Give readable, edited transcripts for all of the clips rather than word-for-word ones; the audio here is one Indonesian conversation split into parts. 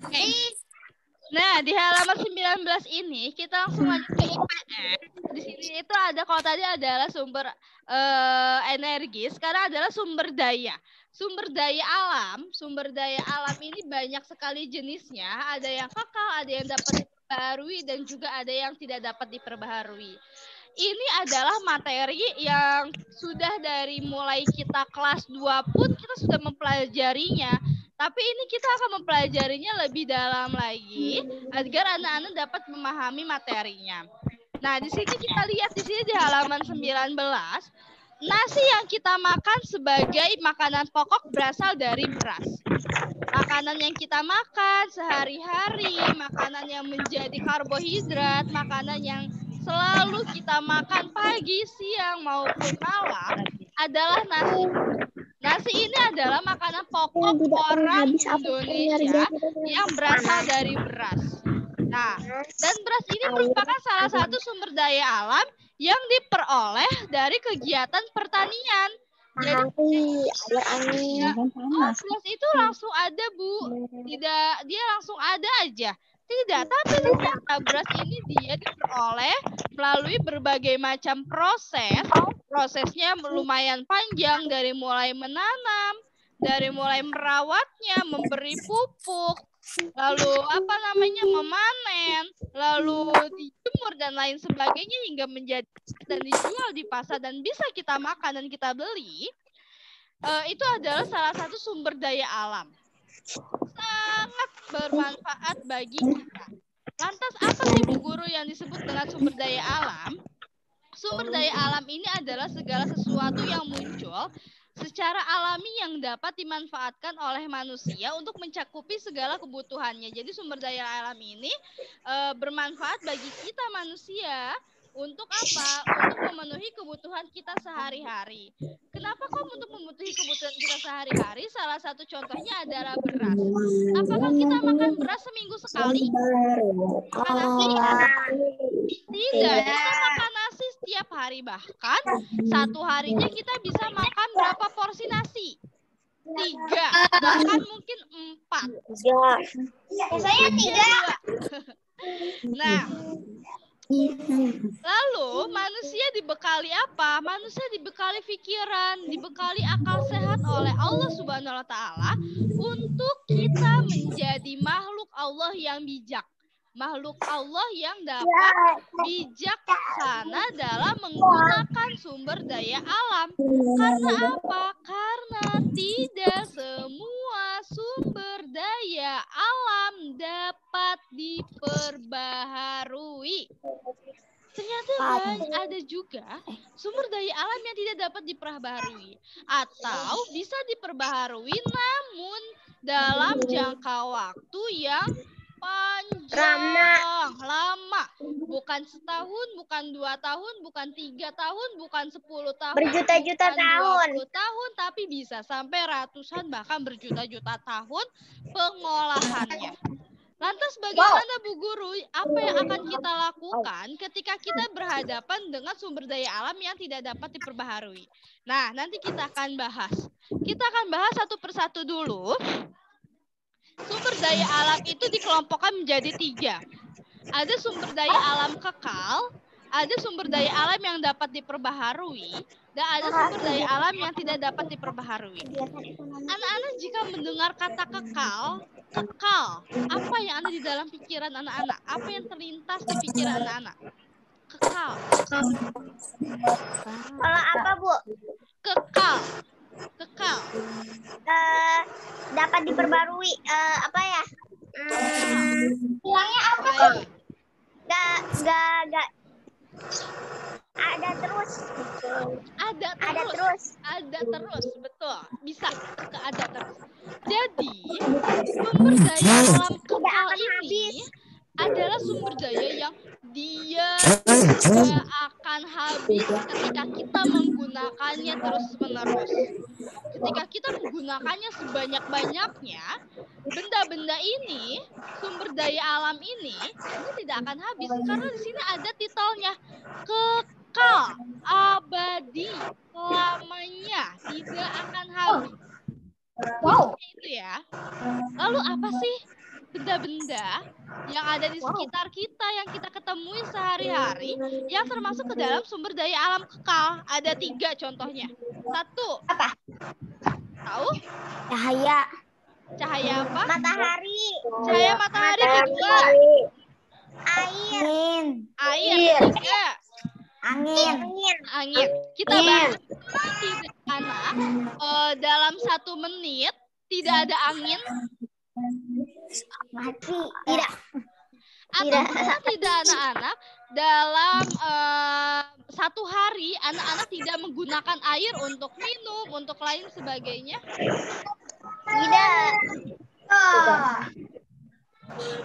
Oke. Nah, di halaman 19 ini kita langsung lanjut ke IPS. Di sini itu ada, kalau tadi adalah sumber energi, sekarang adalah sumber daya. Sumber daya alam ini banyak sekali jenisnya. Ada yang kekal, ada yang dapat diperbaharui, dan juga ada yang tidak dapat diperbaharui. Ini adalah materi yang sudah dari mulai kita kelas 2 pun kita sudah mempelajarinya. Tapi ini kita akan mempelajarinya lebih dalam lagi agar anak-anak dapat memahami materinya. Nah, di sini kita lihat di sini di halaman 19, nasi yang kita makan sebagai makanan pokok berasal dari beras. Makanan yang kita makan sehari-hari, makanan yang menjadi karbohidrat, makanan yang selalu kita makan pagi, siang, maupun malam adalah nasi. Nasi ini adalah makanan pokok orang Indonesia yang berasal dari beras. Nah, dan beras ini merupakan salah satu sumber daya alam yang diperoleh dari kegiatan pertanian. Jadi, beras itu langsung ada, Bu. Tidak, dia langsung ada aja. Tidak, tapi ternyata beras ini dia diperoleh melalui berbagai macam proses. Prosesnya lumayan panjang, dari mulai menanam, dari mulai merawatnya, memberi pupuk, lalu memanen, lalu dijemur dan lain sebagainya hingga menjadi dan dijual di pasar dan bisa kita makan dan kita beli. Itu adalah salah satu sumber daya alam. Sangat bermanfaat bagi kita. Lantas apa sih, Bu Guru, yang disebut dengan sumber daya alam? Sumber daya alam ini adalah segala sesuatu yang muncul secara alami yang dapat dimanfaatkan oleh manusia untuk mencakupi segala kebutuhannya. Jadi sumber daya alam ini bermanfaat bagi kita manusia untuk apa? Untuk memenuhi kebutuhan kita sehari-hari. Kenapa kok untuk memenuhi kebutuhan kita sehari-hari? Salah satu contohnya adalah beras. Apakah kita makan beras seminggu sekali? Makan nasi? Tidak, kita makan nasi setiap hari. Bahkan satu harinya kita bisa makan berapa porsi nasi? 3, bahkan mungkin 4. Saya 3. Nah, lalu manusia dibekali apa? Manusia dibekali pikiran, dibekali akal sehat oleh Allah Subhanahu wa Ta'ala untuk kita menjadi makhluk Allah yang bijak. Makhluk Allah yang dapat bijaksana dalam menggunakan sumber daya alam. Karena apa? Karena tidak semua sumber daya alam dapat diperbaharui. Ternyata ada juga sumber daya alam yang tidak dapat diperbaharui atau bisa diperbaharui namun dalam jangka waktu yang panjang, lama. Bukan setahun, bukan 2 tahun, bukan 3 tahun, bukan 10 tahun, berjuta-juta tahun. 20 tahun, tapi bisa sampai ratusan bahkan berjuta-juta tahun pengolahannya. Lantas bagaimana, Bu Guru, apa yang akan kita lakukan ketika kita berhadapan dengan sumber daya alam yang tidak dapat diperbaharui? Nah, nanti kita akan bahas. Kita akan bahas satu persatu dulu. Sumber daya alam itu dikelompokkan menjadi 3. Ada sumber daya alam kekal, ada sumber daya alam yang dapat diperbaharui, dan ada sumber daya alam yang tidak dapat diperbaharui. Anak-anak jika mendengar kata kekal, apa yang ada di dalam pikiran anak-anak? Apa yang terlintas di pikiran anak-anak? Kekal. Kalau apa, Bu? Kekal. Dapat diperbarui. Apa ya? Bilangnya apa kok? Gak. Ada terus. Ada terus, betul. Bisa ada terus. Jadi, sumber daya alam kekal ini adalah sumber daya yang dia tidak akan habis ketika kita menggunakannya terus-menerus. Ketika kita menggunakannya sebanyak-banyaknya, benda-benda ini, sumber daya alam ini tidak akan habis karena di sini ada titelnya kekal, abadi, selamanya, tidak akan habis. Wow. Itu ya. Lalu apa sih benda-benda yang ada di sekitar kita yang kita ketemui sehari-hari yang termasuk ke dalam sumber daya alam kekal? Ada 3 contohnya. 1. Apa? Tahu? Cahaya. Cahaya apa? Matahari. Cahaya matahari. Kedua. Air. Air. Ketiga. Angin. Angin. Kita bahas tidak anak. Dalam 1 menit tidak ada angin. Mati. Tidak. Atau pernah tidak anak-anak dalam 1 hari anak-anak tidak menggunakan air untuk minum, untuk lain sebagainya? Tidak.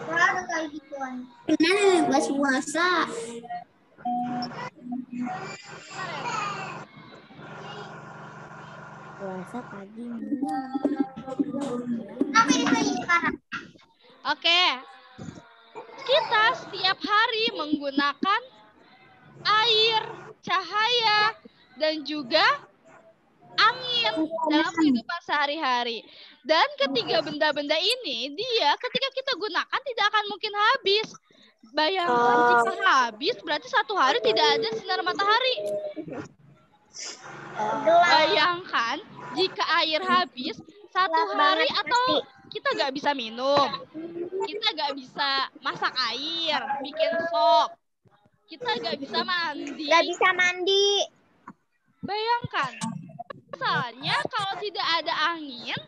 Ada kayak gituan. Benar bebas puasa. Puasa pagi. Apa ini lagi sekarang? Oke. Kita setiap hari menggunakan air, cahaya, dan juga angin dalam kehidupan sehari-hari. Dan ketiga benda-benda ini, dia ketika kita gunakan tidak akan mungkin habis. Bayangkan jika habis, berarti 1 hari tidak ada sinar matahari. Bayangkan jika air habis, 1 hari atau kita nggak bisa minum. Kita nggak bisa masak air, bikin sop. Kita nggak bisa mandi. Nggak bisa mandi. Bayangkan, misalnya kalau tidak ada angin,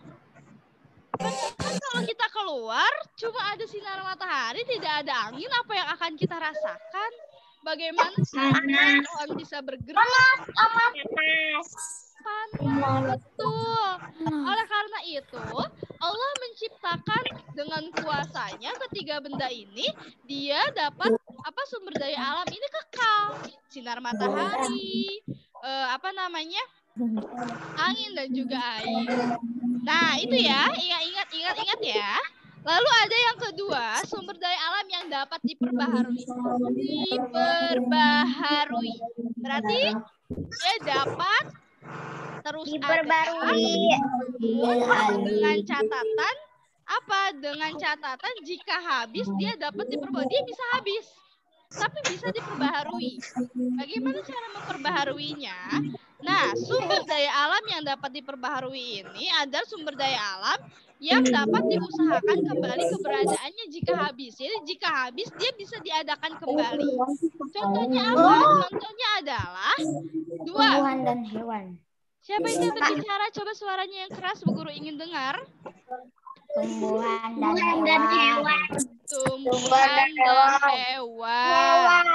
kan kalau kita keluar cuma ada sinar matahari, tidak ada angin, apa yang akan kita rasakan? Bagaimana caranya pohon bisa bergerak? Panas. Panas, betul. Oleh karena itu, Allah menciptakan dengan kuasanya ketiga benda ini, dia dapat sumber daya alam ini kekal. Sinar matahari, angin dan juga air. Nah, itu ya, ingat ya. Lalu ada yang kedua, sumber daya alam yang dapat diperbaharui. Berarti dia dapat terus diperbarui. Dengan catatan Dengan catatan jika habis dia dapat diperbaharui. Dia bisa habis, tapi bisa diperbaharui. Bagaimana cara memperbaharuinya? Nah, sumber daya alam yang dapat diperbaharui ini adalah sumber daya alam yang dapat diusahakan kembali keberadaannya jika habis. Jadi jika habis dia bisa diadakan kembali. Contohnya apa? Contohnya adalah 2. Tumbuhan dan hewan. Siapa itu yang berbicara? Coba suaranya yang keras, Bu Guru ingin dengar. Tumbuhan dan hewan. Tumbuhan dan hewan.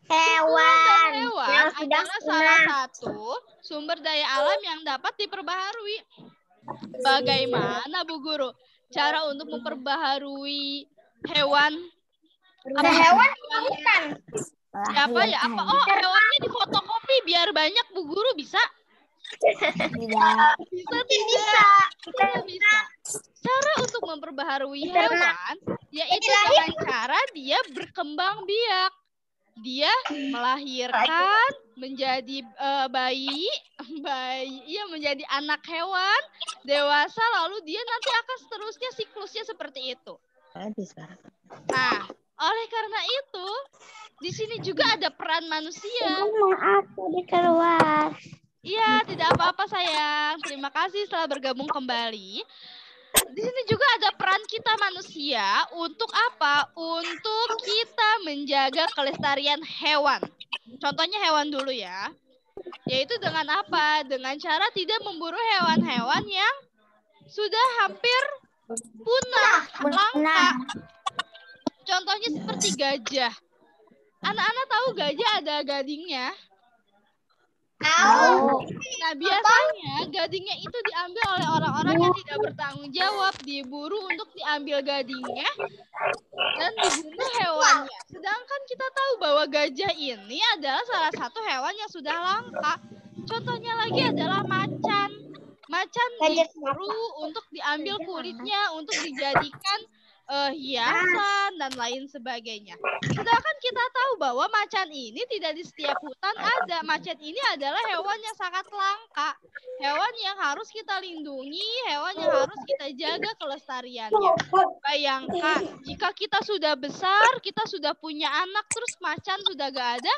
Hewan adalah salah satu sumber daya alam yang dapat diperbaharui. Bagaimana, Bu Guru, cara untuk memperbaharui hewan? Hewan ikan. Siapa ya? Oh, hewannya difotokopi biar banyak, Bu Guru, bisa? Tidak. Bisa. Cara untuk memperbaharui hewan yaitu dengan cara dia berkembang biak. Dia melahirkan menjadi bayi, menjadi anak hewan dewasa, lalu dia nanti akan seterusnya siklusnya seperti itu. Nah, oleh karena itu di sini juga ada peran manusia. Maaf, tadi keluar. Iya, tidak apa-apa sayang. Terima kasih setelah bergabung kembali. Di sini juga ada peran kita manusia untuk apa? Untuk kita menjaga kelestarian hewan. Contohnya hewan dulu ya. Yaitu dengan apa? Dengan cara tidak memburu hewan-hewan yang sudah hampir punah, langka. Contohnya seperti gajah. Anak-anak tahu gajah ada gadingnya? Tahu. Nah, biasanya gadingnya itu diambil oleh orang-orang yang tidak bertanggung jawab, diburu untuk diambil gadingnya dan dibunuh hewannya. Sedangkan kita tahu bahwa gajah ini adalah salah satu hewan yang sudah langka. Contohnya lagi adalah macan. Macan diburu untuk diambil kulitnya, untuk dijadikan hiasan dan lain sebagainya. Sedangkan kita tahu bahwa macan ini tidak di setiap hutan ada. Macan ini adalah hewan yang sangat langka, hewan yang harus kita lindungi, hewan yang harus kita jaga kelestariannya. Bayangkan jika kita sudah besar, kita sudah punya anak, terus macan sudah gak ada,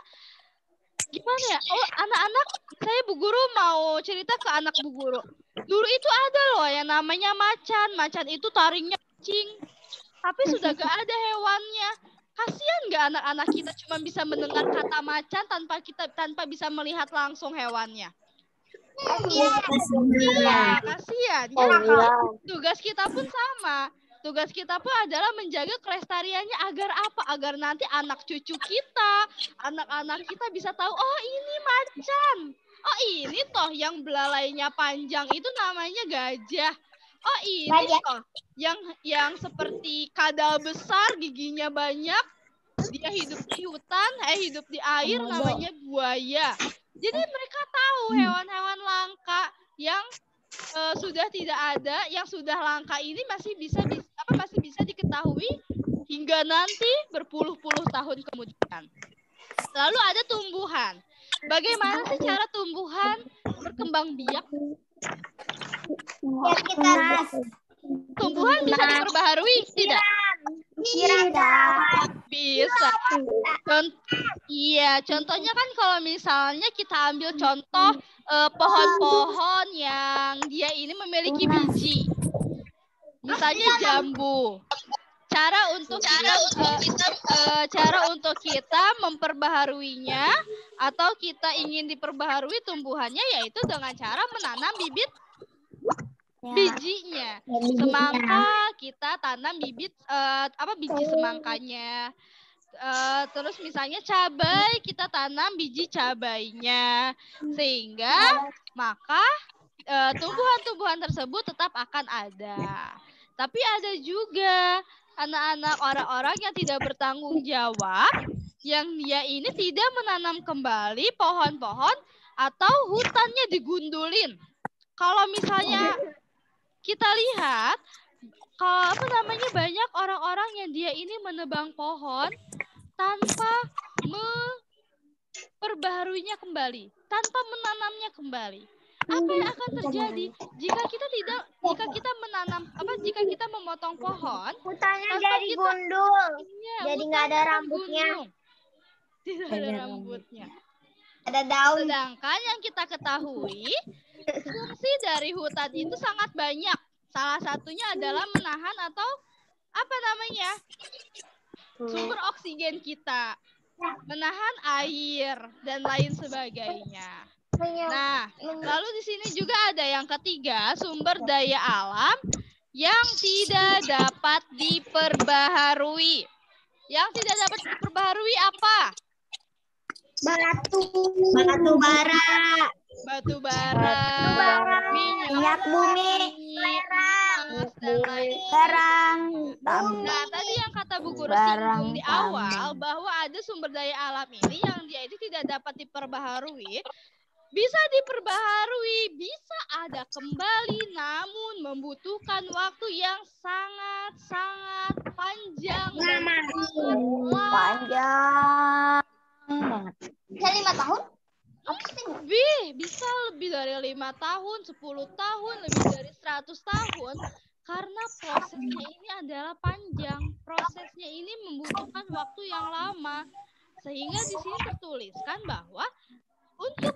gimana ya? Oh, anak-anak, saya Bu Guru mau cerita ke anak Bu Guru. Dulu itu ada loh yang namanya macan. Macan itu taringnya kucing. Tapi sudah gak ada hewannya. Kasihan gak anak-anak kita cuma bisa mendengar kata macan tanpa bisa melihat langsung hewannya. Iya, kasihan. Ya, tugas kita pun sama. Tugas kita pun adalah menjaga kelestariannya agar apa? Agar nanti anak cucu kita, anak-anak kita bisa tahu, oh ini macan. Oh ini toh yang belalainya panjang itu namanya gajah. Oh ini toh yang seperti kadal besar, giginya banyak, dia hidup di hutan, hidup di air, namanya buaya. Jadi mereka tahu hewan-hewan langka yang sudah tidak ada, yang sudah langka ini masih bisa diketahui hingga nanti berpuluh-puluh tahun kemudian. Lalu ada tumbuhan. Bagaimana sih cara tumbuhan berkembang biak? Tumbuhan bisa diperbaharui, tidak? Bisa. Contohnya kan kalau misalnya kita ambil contoh pohon-pohon yang dia ini memiliki biji. Misalnya jambu. Cara untuk kita memperbaharuinya atau kita ingin diperbaharui tumbuhannya yaitu dengan cara menanam bibit bijinya. Semangka kita tanam bibit biji semangkanya. Terus misalnya cabai kita tanam biji cabainya, sehingga maka tumbuhan-tumbuhan tersebut tetap akan ada. Tapi ada juga anak-anak orang-orang yang tidak bertanggung jawab, yang dia ini tidak menanam kembali pohon-pohon atau hutannya digundulin. Kalau misalnya kita lihat, banyak orang-orang yang dia ini menebang pohon tanpa memperbaharuinya kembali, tanpa menanamnya kembali. Apa yang akan terjadi jika kita memotong pohon? Hutannya jadi gundul. Jadi nggak ada rambutnya. Tidak ada rambutnya. Ada daun. Sedangkan yang kita ketahui, fungsi dari hutan itu sangat banyak. Salah satunya adalah menahan atau sumber oksigen kita, menahan air dan lain sebagainya. Nah, lalu di sini juga ada yang ketiga, sumber daya alam yang tidak dapat diperbaharui. Yang tidak dapat diperbaharui apa? Batu bara, minyak bumi, barang. Nah, tadi yang kata Bu Guru singgung di awal bahwa ada sumber daya alam ini yang dia itu tidak dapat diperbaharui. Bisa diperbaharui, bisa ada kembali, namun membutuhkan waktu yang sangat-sangat panjang. Panjang banget. Bisa 5 tahun? Bisa lebih dari 5 tahun, 10 tahun, lebih dari 100 tahun. Karena prosesnya ini adalah panjang. Prosesnya ini membutuhkan waktu yang lama. Sehingga di sini tertuliskan bahwa untuk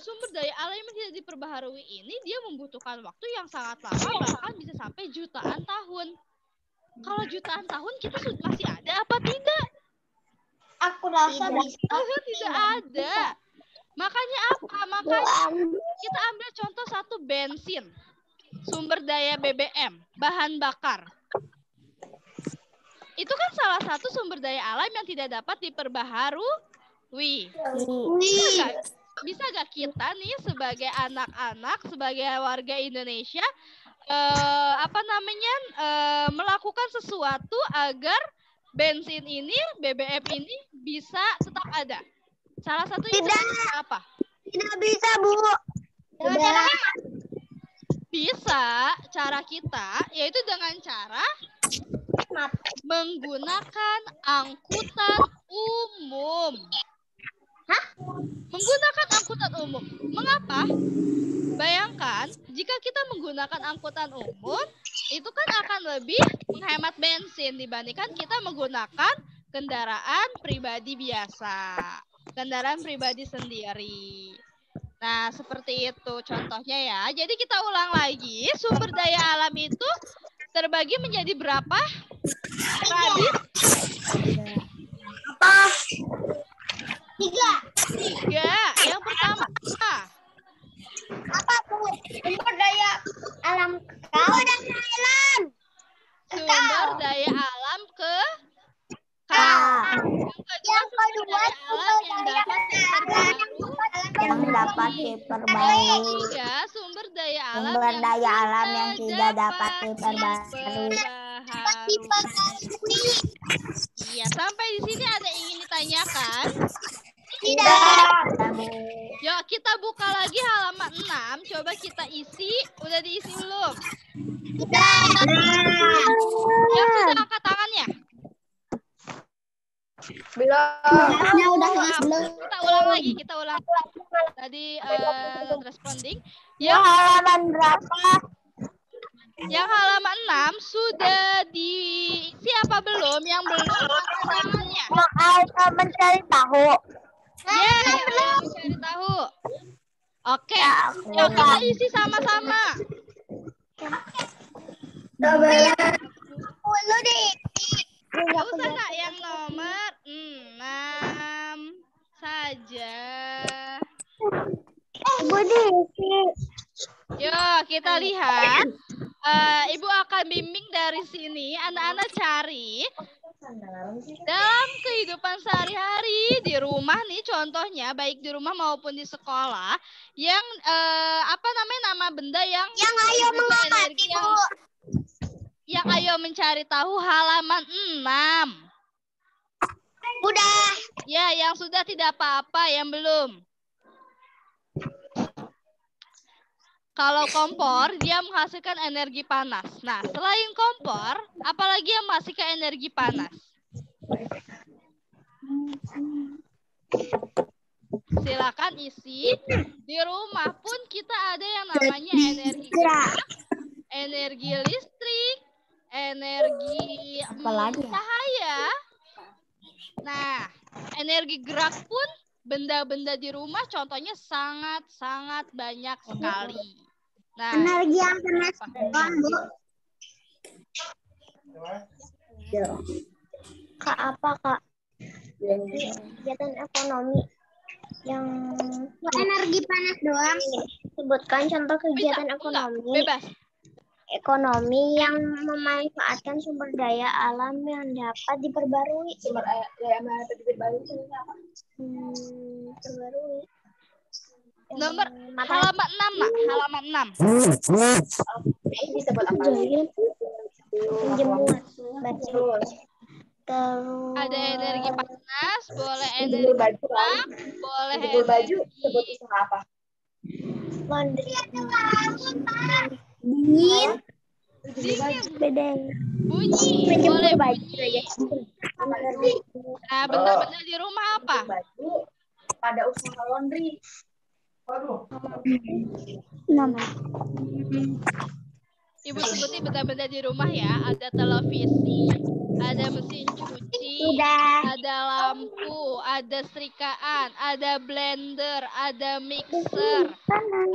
sumber daya alam yang tidak diperbaharui ini, dia membutuhkan waktu yang sangat lama, bahkan bisa sampai jutaan tahun. Kalau jutaan tahun kita masih ada apa tidak? Aku rasa bisa. Tidak ada. Makanya apa? Makanya kita ambil contoh satu bensin. Sumber daya BBM, bahan bakar. Itu kan salah satu sumber daya alam yang tidak dapat diperbaharui. Bisa gak kita nih sebagai anak-anak, sebagai warga Indonesia, melakukan sesuatu agar bensin ini, BBM ini bisa tetap ada? Salah satunya apa? Tidak bisa, Bu. Bisa, cara kita yaitu dengan cara menggunakan angkutan umum. Hah? Menggunakan angkutan umum. Mengapa? Bayangkan, jika kita menggunakan angkutan umum, itu kan akan lebih menghemat bensin dibandingkan kita menggunakan kendaraan pribadi biasa. Kendaraan pribadi sendiri. Nah, seperti itu contohnya ya. Jadi kita ulang lagi, sumber daya alam itu terbagi menjadi berapa? Radit? Apa? 3. 3. Yang pertama. Apa tuh? Sumber daya alam kau dan alam. Sumber daya alam ke Yang kedua sumber daya alam yang dapat diperbarui. Yang ketiga, sumber daya alam yang tidak dapat diperbarui. Iya, sampai di sini ada yang ingin ditanyakan? Tidak. Yuk, kita buka lagi halaman 6. Coba kita isi. Udah diisi belum? Tidak. Yang sudah angkat tangannya? Belum. Kita ulang lagi. Tadi not responding. Yang Halaman berapa? Yang halaman 6 sudah diisi apa belum? Yang belum angkat tangannya. Mencari tahu. Mencari tahu. Oke. Yuk kita isi sama-sama. Gak usah Kak, yang nomor 6 saja. Yuk kita lihat. Ibu akan bimbing dari sini. Anak-anak cari dalam kehidupan sehari-hari di rumah nih, contohnya baik di rumah maupun di sekolah, yang nama benda yang ayo mengamati, Bu. Yang ayo mencari tahu halaman 6. Udah. Ya, yang sudah tidak apa-apa, yang belum. Kalau kompor, dia menghasilkan energi panas. Nah, selain kompor, apalagi yang menghasilkan energi panas? Silakan isi. Di rumah pun kita ada yang namanya energi gerak, energi listrik, energi cahaya. Nah, energi gerak pun benda-benda di rumah contohnya sangat-sangat banyak sekali. Nah, energi yang panas doang, Bu. Kak, apa, Kak? Kegiatan ekonomi yang energi panas doang. Sebutkan contoh kegiatan ekonomi. Bebas. Ekonomi yang memanfaatkan sumber daya alam yang dapat diperbarui. Sumber daya alam yang dapat diperbarui itu apa? Terbarui. Nomor halaman 6, Mak. Halaman 6. Bisa buat apa? Penjemuan. Terus ada energi panas, boleh energi gerak, boleh baju, sebut usaha apa? laundry. Dingin. Bedeng. Bunyi. Boleh bunyi. Laundry. Nah, benda-benda di rumah apa? Baju pada usaha laundry. Waduh. Ibu sebutin benda-benda di rumah ya. Ada televisi, ada mesin cuci, ada lampu, ada setrikaan, ada blender, ada mixer,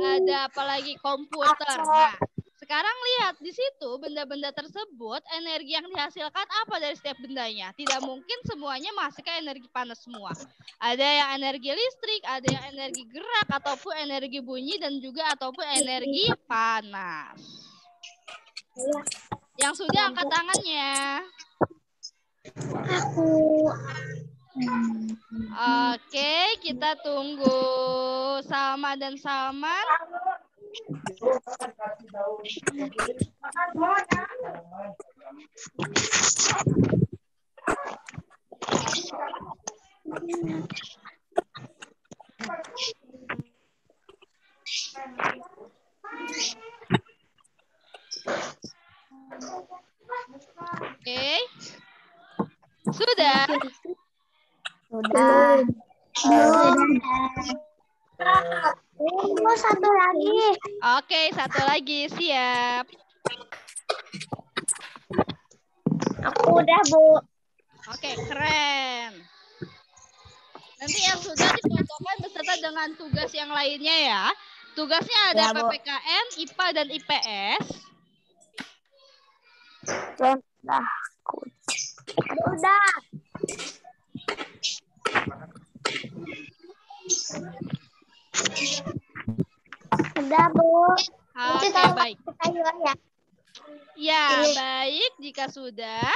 ada apalagi komputer. Nah, sekarang lihat di situ benda-benda tersebut, energi yang dihasilkan apa dari setiap bendanya? Tidak mungkin semuanya menghasilkan energi panas semua. Ada yang energi listrik, ada yang energi gerak, ataupun energi bunyi, dan juga ataupun energi panas. Yang sudah angkat tangannya. Oke, kita tunggu Salma dan Salman. Oke. Bu, satu lagi. Oke, satu lagi. Siap. Aku udah, Bu. Oke, keren. Nanti yang sudah difotokan beserta dengan tugas yang lainnya ya. Tugasnya ada Ya, Bu. PPKN, IPA, dan IPS. Udah. Udah. Udah, Bu. Oke, baik. Ayo ya. Ya, baik. Jika sudah,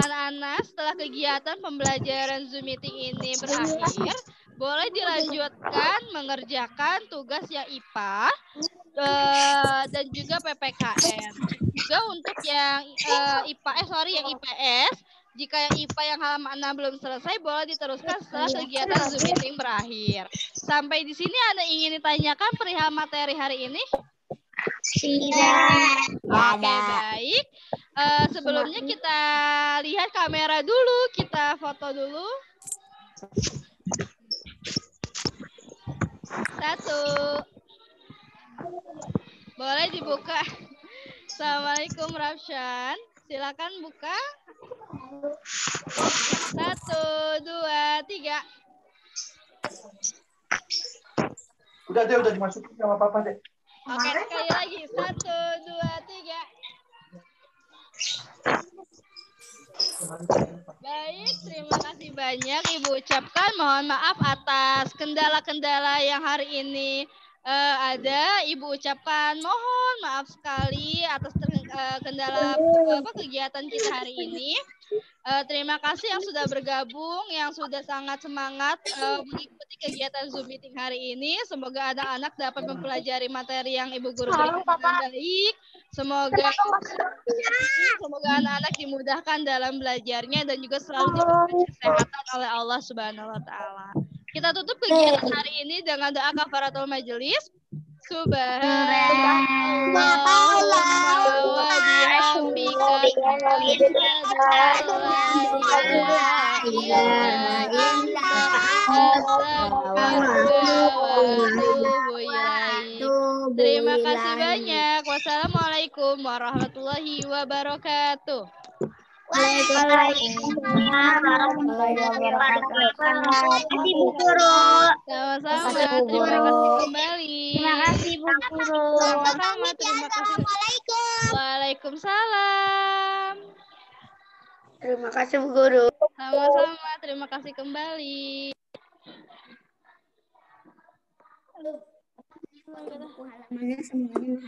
anak-anak setelah kegiatan pembelajaran Zoom meeting ini berakhir, boleh dilanjutkan mengerjakan tugas yang IPA dan juga PPKN. Juga untuk yang yang IPS, jika yang IPA yang halaman 6 belum selesai, boleh diteruskan setelah kegiatan Zoom meeting berakhir. Sampai di sini ada ingin ditanyakan perihal materi hari ini? Tidak. Oke, baik. Sebelumnya kita lihat kamera dulu, kita foto dulu. 1. Boleh dibuka. Assalamualaikum Rafshan. Silakan buka. 1, 2, 3. Udah deh, udah dimasukin sama papa deh. Oke, sekali lagi. 1, 2, 3. Baik, terima kasih banyak Ibu ucapkan. Mohon maaf atas kendala-kendala yang hari ini ada. Ibu ucapkan mohon maaf sekali atas kendala kegiatan kita hari ini. Terima kasih yang sudah bergabung, yang sudah sangat semangat mengikuti kegiatan Zoom meeting hari ini. Semoga anak-anak dapat mempelajari materi yang Ibu Guru berikan dengan baik. Semoga anak-anak dimudahkan dalam belajarnya dan juga selalu diberikan kesehatan oleh Allah Subhanahu wa taala. Kita tutup kegiatan hari ini dengan doa kafaratul majelis. Subhanallah wa bihamdika asyhadu an la ilaha illa anta astaghfiruka wa atubu ilaik. Terima kasih banyak. Wassalamualaikum warahmatullahi wabarakatuh. Waalaikumsalam warahmatullahi wabarakatuh. Terima kasih Bu Guru. Sama-sama. Terima kasih kembali. Terima kasih Bu Guru. Sama-sama. Terima kasih. Waalaikumsalam. Terima kasih Bu Guru. Sama-sama. Terima kasih kembali. Halamannya semuanya